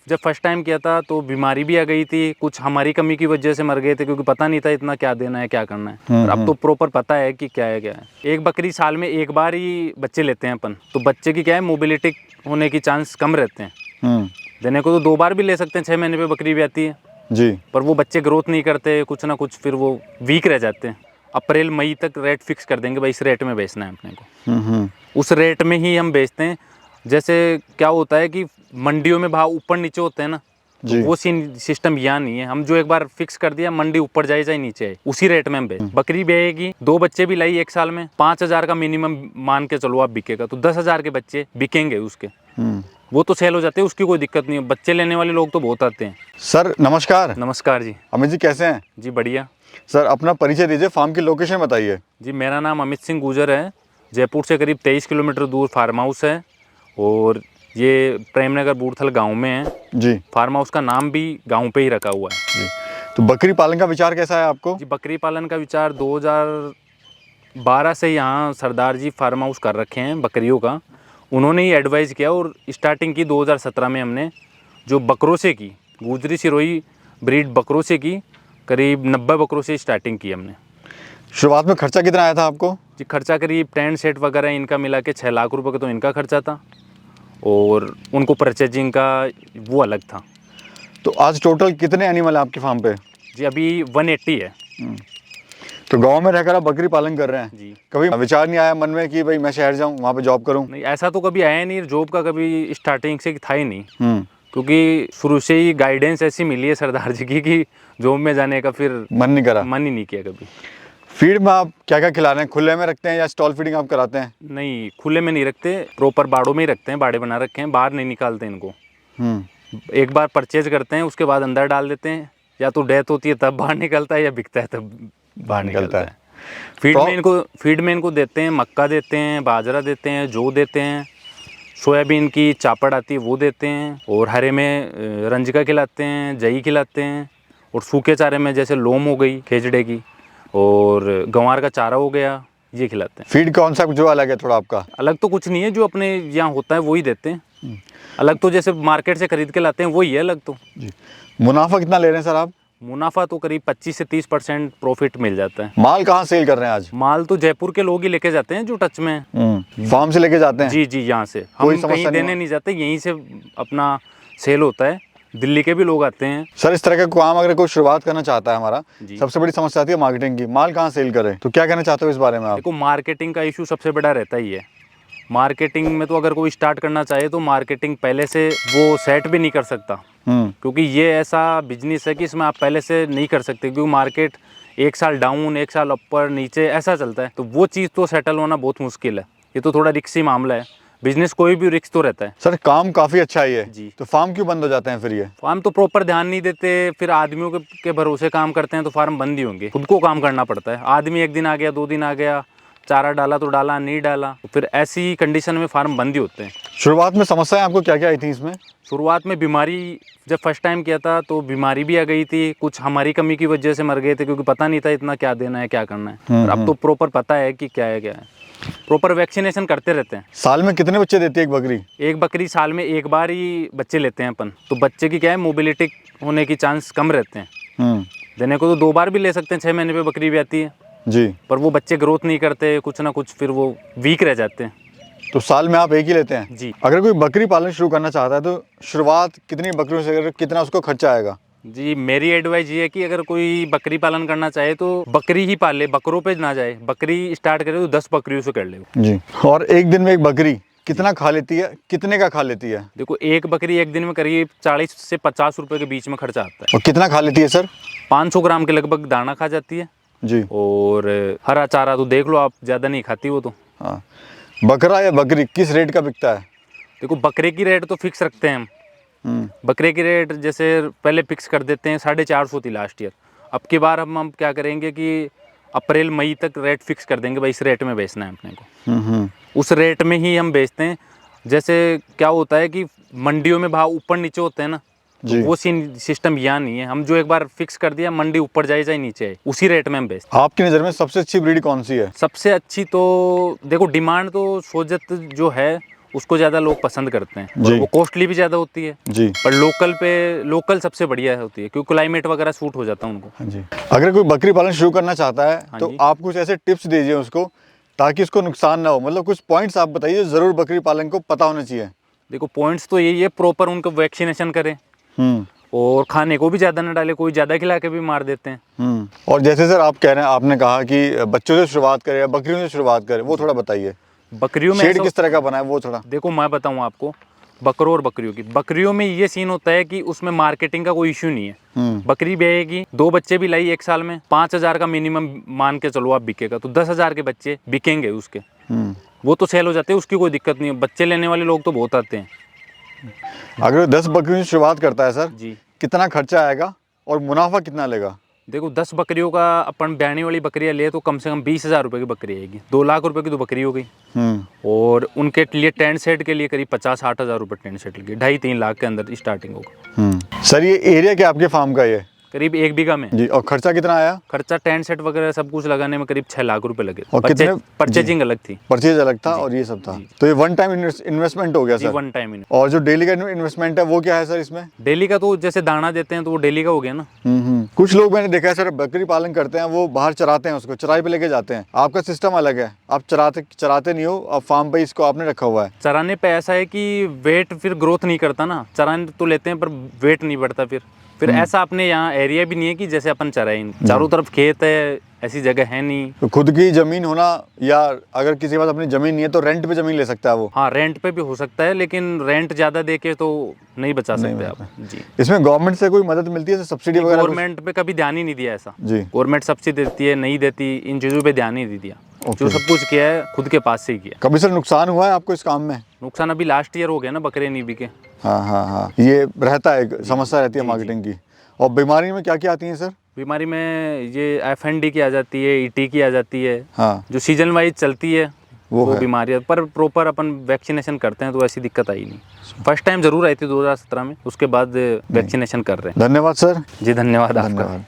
जब first time किया था तो बीमारी भी आ गई थी, कुछ हमारी कमी की वजह से मर गए थे क्योंकि पता नहीं था इतना क्या देना है क्या करना है। और अब तो प्रॉपर पता है कि क्या है क्या है। एक बकरी साल में एक बार ही बच्चे लेते हैं अपन, तो बच्चे की क्या है मोबिलिटी होने की चांस कम रहते हैं। देने को तो 2 बार भी ले सकते हैं, 6 महीने पे बकरी भी आती है जी, पर वो बच्चे ग्रोथ नहीं करते, कुछ ना कुछ फिर वो वीक रह जाते हैं। अप्रैल मई तक रेट फिक्स कर देंगे भाई, इस रेट में बेचना है अपने को, उस रेट में ही हम बेचते हैं। जैसे क्या होता है कि मंडियों में भाव ऊपर नीचे होते हैं ना, तो वो सिस्टम यहाँ नहीं है। हम जो एक बार फिक्स कर दिया, मंडी ऊपर जाए चाहे नीचे आए, उसी रेट में हम बेच। बकरी बेचेगी, 2 बच्चे भी लाई एक साल में, 5,000 का मिनिमम मान के चलो आप बिकेगा, तो 10,000 के बच्चे बिकेंगे उसके, वो तो सेल हो जाते हैं, उसकी कोई दिक्कत नहीं है। बच्चे लेने वाले लोग तो बहुत आते हैं। सर नमस्कार। नमस्कार जी। अमित जी कैसे हैं? जी बढ़िया। सर अपना परिचय दीजिए, फार्म की लोकेशन बताइए। जी मेरा नाम अमित सिंह गुजर है, जयपुर से करीब 23 किलोमीटर दूर फार्म हाउस है और ये प्रेमनगर बूढ़थल गांव में है जी। फार्म हाउस का नाम भी गांव पे ही रखा हुआ है जी। तो बकरी पालन का विचार कैसा है आपको? जी। बकरी पालन का विचार 2012 से यहाँ सरदार जी फार्म हाउस कर रखे हैं बकरियों का, उन्होंने ही एडवाइस किया और स्टार्टिंग की 2017 में हमने जो बकरों से की, गुजरी सिरोही ब्रीड बकरों से की, करीब 90 बकरों से स्टार्टिंग की हमने। शुरुआत में खर्चा कितना आया था आपको? जी खर्चा करीब टेंट सेट वगैरह इनका मिला के 6 लाख रुपए का तो इनका खर्चा था और उनको परचेजिंग का वो अलग था। तो आज टोटल कितने एनिमल है आपकी फार्म पे? जी अभी 180 है। तो गांव में रहकर आप बकरी पालन कर रहे हैं जी। कभी विचार नहीं आया मन में कि भाई मैं शहर जाऊं वहाँ पे जॉब करूं? नहीं ऐसा तो कभी आया नहीं, जॉब का कभी स्टार्टिंग से था ही नहीं, क्योंकि शुरू से ही गाइडेंस ऐसी मिली है सरदार जी की कि जॉब में जाने का फिर मन नहीं करा, मन ही नहीं किया कभी। फीड में आप क्या क्या खिला रहे हैं? खुले में रखते हैं या स्टॉल फीडिंग आप कराते हैं? नहीं खुले में नहीं रखते, प्रॉपर बाड़ों में ही रखते हैं, बाड़े बना रखे हैं, बाहर नहीं निकालते इनको। एक बार परचेज करते हैं उसके बाद अंदर डाल देते हैं, या तो डेथ होती है तब बाहर निकलता है या बिकता है तब बाहर निकलता है। फीड में इनको देते हैं, मक्का देते हैं, बाजरा देते हैं, जौ देते हैं, सोयाबीन की चापड़ आती है वो देते हैं, और हरे में रंजिका खिलाते हैं, जई खिलाते हैं, और सूखे चारे में जैसे लोम हो गई खेजड़े की और गंवार का चारा हो गया, ये खिलाते हैं। फीड कौन सा जो अलग है थोड़ा आपका? अलग तो कुछ नहीं है, जो अपने यहाँ होता है वही देते हैं। अलग तो जैसे मार्केट से खरीद के लाते हैं वही है अलग तो। जी। मुनाफा कितना ले रहे हैं सर आप? मुनाफा तो करीब 25 से 30% प्रॉफिट मिल जाता है। माल कहाँ सेल कर रहे हैं आज? माल तो जयपुर के लोग ही लेके जाते हैं जो टच में है। फार्म से लेके जाते हैं? जी जी, यहाँ से हम कहीं देने नहीं जाते, यहीं से अपना सेल होता है। दिल्ली के भी लोग आते हैं। सर इस तरह का काम अगर कोई शुरुआत करना चाहता है, हमारा सबसे बड़ी समस्या आती है मार्केटिंग की, माल कहाँ सेल करे, तो क्या कहना चाहते हो इस बारे में आप? देखो मार्केटिंग का इशू सबसे बड़ा रहता ही है। मार्केटिंग में तो अगर कोई स्टार्ट करना चाहे तो मार्केटिंग पहले से वो सेट भी नहीं कर सकता, क्योंकि ये ऐसा बिजनेस है कि इसमें आप पहले से नहीं कर सकते, क्योंकि मार्केट एक साल डाउन एक साल ऊपर नीचे ऐसा चलता है, तो वो चीज़ तो सेटल होना बहुत मुश्किल है। ये तो थोड़ा रिस्की मामला है, बिजनेस कोई भी रिस्क तो रहता है। सर काम काफ़ी अच्छा ही है जी, तो फार्म क्यों बंद हो जाते हैं फिर? ये फार्म तो प्रॉपर ध्यान नहीं देते, फिर आदमियों के भरोसे काम करते हैं तो फार्म बंद ही होंगे। खुद को काम करना पड़ता है। आदमी एक दिन आ गया 2 दिन आ गया, चारा डाला तो डाला, नहीं डाला तो फिर ऐसी कंडीशन में फार्म बंद ही होते हैं। शुरुआत में समस्याएं आपको क्या क्या आई थी इसमें? शुरुआत में बीमारी, जब फर्स्ट टाइम किया था तो बीमारी भी आ गई थी, कुछ हमारी कमी की वजह से मर गए थे क्योंकि पता नहीं था इतना क्या देना है क्या करना है। और अब तो प्रॉपर पता है कि क्या है क्या है, प्रॉपर वैक्सीनेशन करते रहते हैं। साल में कितने बच्चे देती है एक बकरी? एक बकरी साल में एक बार ही बच्चे लेते हैं अपन, तो बच्चे की क्या है मोबिलिटी होने की चांस कम रहते हैं। देने को तो 2 बार भी ले सकते हैं, 6 महीने पे बकरी भी आती है जी, पर वो बच्चे ग्रोथ नहीं करते, कुछ ना कुछ फिर वो वीक रह जाते हैं। तो साल में आप एक ही लेते हैं? जी। अगर कोई बकरी पालन शुरू करना चाहता है तो शुरुआत कितनी बकरियों से, कितना उसको खर्चा आएगा? जी मेरी एडवाइस ये है कि अगर कोई बकरी पालन करना चाहे तो बकरी ही पाल ले, बकरों पे ना जाए। बकरी स्टार्ट करे तो 10 बकरियों से कर ले जी। और एक दिन में एक बकरी कितना खा लेती है, कितने का खा लेती है? देखो एक बकरी एक दिन में करीब 40 से 50 रुपए के बीच में खर्चा आता है। और कितना खा लेती है सर? 500 ग्राम के लगभग दाना खा जाती है जी। और हरा चारा तो देख लो आप, ज़्यादा नहीं खाती वो तो। हाँ, बकरा या बकरी किस रेट का बिकता है? देखो बकरे की रेट तो फिक्स रखते हैं हम। बकरे की रेट जैसे पहले फिक्स कर देते हैं, 450 थी लास्ट ईयर। अब की बार हम क्या करेंगे कि अप्रैल मई तक रेट फिक्स कर देंगे भाई, इस रेट में बेचना है अपने को, उस रेट में ही हम बेचते हैं। जैसे क्या होता है कि मंडियों में भाव ऊपर नीचे होते हैं ना, तो वो सिस्टम यहाँ नहीं है। हम जो एक बार फिक्स कर दिया, मंडी ऊपर जाए चाहे नीचे आए, उसी रेट में हम बेचते हैं। आपकी नज़र में सबसे अच्छी ब्रीड कौन सी है? सबसे अच्छी तो देखो डिमांड तो सोजत जो है उसको ज़्यादा लोग पसंद करते हैं जी। और वो कॉस्टली भी ज़्यादा होती है जी। पर लोकल सबसे बढ़िया होती है क्योंकि क्लाइमेट वगैरह सूट हो जाता है उनको। हाँ जी। अगर कोई बकरी पालन शुरू करना चाहता है हाँ तो जी। आप कुछ ऐसे टिप्स दीजिए उसको ताकि उसको नुकसान ना हो, मतलब कुछ पॉइंट्स आप बताइए जो जरूर बकरी पालन को पता होना चाहिए। देखो पॉइंट्स तो यही है, प्रॉपर उनको वैक्सीनेशन करें और खाने को भी ज़्यादा ना डाले, कोई ज़्यादा खिला के भी मार देते हैं। और जैसे सर आप कह रहे हैं, आपने कहा कि बच्चों से शुरुआत करें या बकरियों से शुरुआत करें, वो थोड़ा बताइए। बकरियों में शेड किस तरह का बना है वो थोड़ा। देखो मैं बताऊं आपको, बकरों और बकरियों में ये सीन होता है कि उसमें मार्केटिंग का कोई इश्यू नहीं है। बकरी ब्याएगी, 2 बच्चे भी लाई 1 साल में, 5,000 का मिनिमम मान के चलो आप बिकेगा, तो 10,000 के बच्चे बिकेंगे उसके, वो तो सेल हो जाते हैं, उसकी कोई दिक्कत नहीं है। बच्चे लेने वाले लोग तो बहुत आते हैं। अगर 10 बकरियों से शुरुआत करता है सर जी, कितना खर्चा आएगा और मुनाफा कितना लेगा? देखो 10 बकरियों का अपन ब्याने वाली बकरियां ले तो कम से कम 20,000 रुपये की बकरी आएगी, 2 लाख रुपए की तो बकरी हो गई। और उनके लिए टेंट सेट के लिए करीब 50-60 हज़ार रुपये टेंट सेट लगे, 2.5-3 लाख के अंदर स्टार्टिंग होगा। सर ये एरिया क्या आपके फार्म का ये? करीब 1 बीघा में जी। और खर्चा कितना आया? खर्चा टेंट सेट वगैरह सब कुछ लगाने में करीब 6 लाख रुपए लगे। और कितने परचेजिंग अलग थी, परचेज अलग था और ये सब था, तो ये वन टाइम इन्वेस्टमेंट हो गया सर? One time. और जो डेली का इन्वेस्टमेंट है वो क्या है सर इसमें? डेली का तो जैसे दाना देते हैं तो वो डेली का हो गया ना। कुछ लोग मैंने देखा है सर बकरी पालन करते हैं, वो बाहर चराते हैं, उसको चराई पे लेके जाते हैं। आपका सिस्टम अलग है, आप चराते नहीं हो, आप फार्म पे इसको आपने रखा हुआ है। चराने पे ऐसा है कि वेट फिर ग्रोथ नहीं करता ना, चराने तो लेते हैं पर वेट नहीं बढ़ता। फिर ऐसा अपने यहाँ एरिया भी नहीं है कि जैसे अपन चराएं, चारों तरफ खेत है, ऐसी जगह है नहीं। तो खुद की जमीन होना, या अगर किसी के पास अपनी जमीन नहीं है तो रेंट पे जमीन ले सकता है वो? हाँ, रेंट पे भी हो सकता है, लेकिन रेंट ज़्यादा दे के तो नहीं बचा सकते आप। जी। इसमें गवर्नमेंट से कोई मदद मिलती है, सब्सिडी वगैरह? गवर्नमेंट पे कभी ध्यान ही नहीं दिया ऐसा। जी। गवर्नमेंट सब्सिडी देती है, नहीं देती, इन चीज़ों पे ध्यान ही नहीं दिया। जो सब कुछ किया है खुद के पास से ही किया। कभी सर नुकसान हुआ है आपको इस काम में? नुकसान अभी लास्ट ईयर हो गया ना, बकरे नहीं बिके। हाँ, ये रहता है, समस्या रहती है मार्केटिंग की। और बीमारी में क्या क्या आती है सर? बीमारी में ये FND की आ जाती है, ET की आ जाती है। हाँ। जो सीजन वाइज चलती है वो है। बीमारी, पर प्रॉपर अपन वैक्सीनेशन करते हैं तो ऐसी दिक्कत आई नहीं। फर्स्ट टाइम जरूर आई थी 2017 में, उसके बाद वैक्सीनेशन कर रहे हैं। धन्यवाद सर। जी धन्यवाद आपका।